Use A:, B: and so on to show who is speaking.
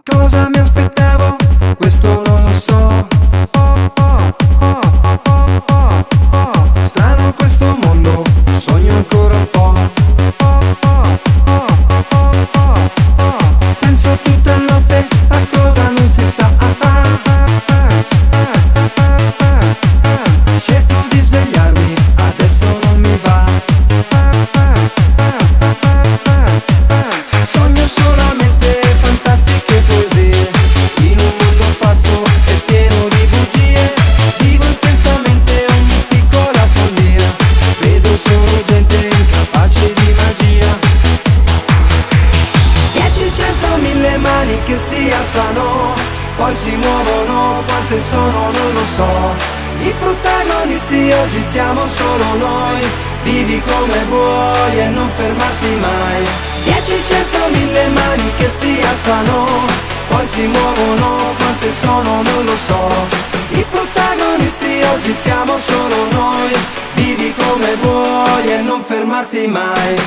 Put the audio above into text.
A: Cosa mi aspettavo? Questo non lo so. Strano questo mondo, sogno ancora un po'. Penso tutta notte a cosa non si sa. Cerco di svegliarmi, adesso non mi va. Sogno solamente fantastiche poesie, in un mondo pazzo e pieno di bugie. Vivo intensamente ogni piccola follia, vedo solo gente incapace di magia. 10, 100, 1000 mani che si alzano, poi si muovono, quante sono non lo so. I protagonisti oggi siamo solo noi, vivi come vuoi e non fermarti mai. 10, 100, 1000 mani che si alzano, poi si muovono, quante sono non lo so. I protagonisti oggi siamo solo noi, vivi come vuoi e non fermarti mai.